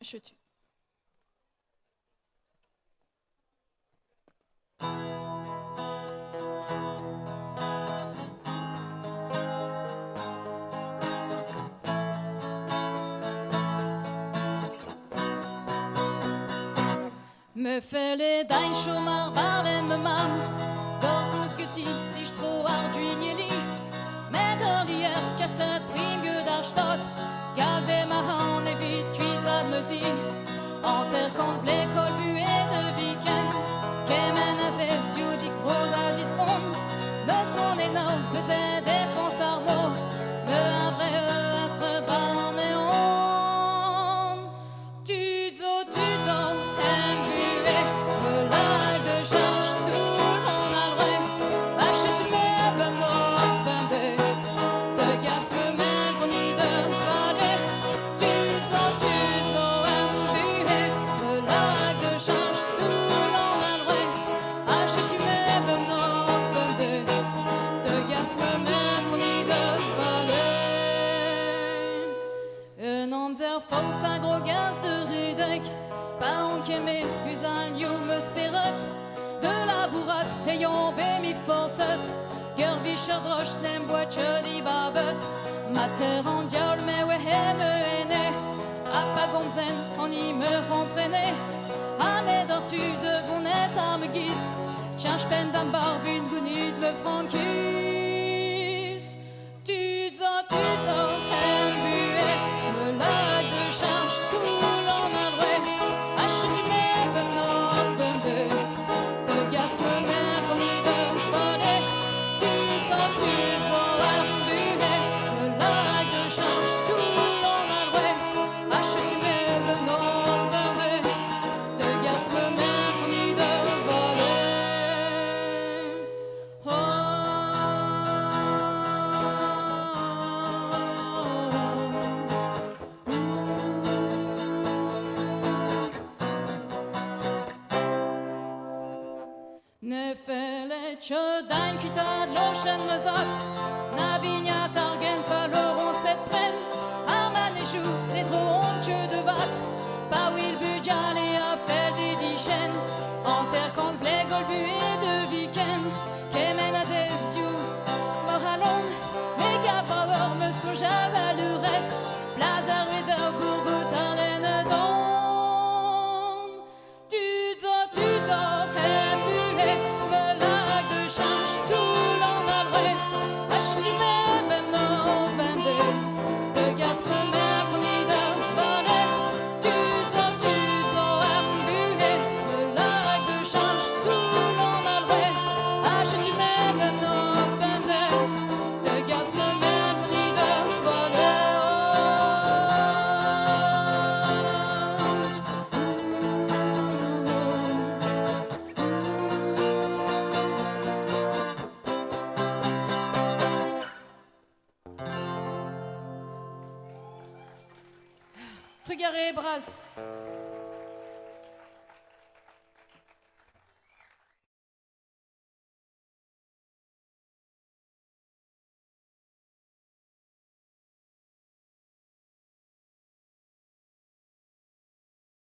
Je tue. Me fälle dein Schummer barlen me mam Gortus guti dich tro arduigneli Med lier kasset primgue d'Arstadt Galve ma han et vite cuite ad mesi Anter kont vle kolbuet de viken Kemen azes judik rosa dispon Me son eno me se défense armo Me avre asre barne on Tudzo Fous un gros gaz de rudec Pas on qu'aimait Usan you me spirit De la bourrate ayant bémi forcet Gervischer droche nem boitche di babet Mater en diawl me we me ene A pas gomzen on y me remprené A me dortu devon net arme gis Tchach pen d'am bar vun gounid me frankis Tudzo hem buet me lag de charge tout l'en adroit Achète du même nos bende De gas me mère pour ni de voler Tudzo hem buet me lag de charge tout l'en adroit Achète du même nos bende De gas me mère pour ni de voler Ne fälle dein kitad lochen mezat Na bigna targen faloron set pren Arman et jou des dronches de vat Pas will budjal et a fel des dichen En terre quand vle golbuet de viken Kemen a des you moralon Mega power me songe à valurette Blazar et de bourbut arlene don Tudzo hem buet me lag de change tout l'en adroit Achète du même nos bende De gas me mère pour ni de voler Tudzo hem buet me lag de change tout l'en adroit Achète du même nos bende De gas me mère pour ni de voler Trugaré, Braz.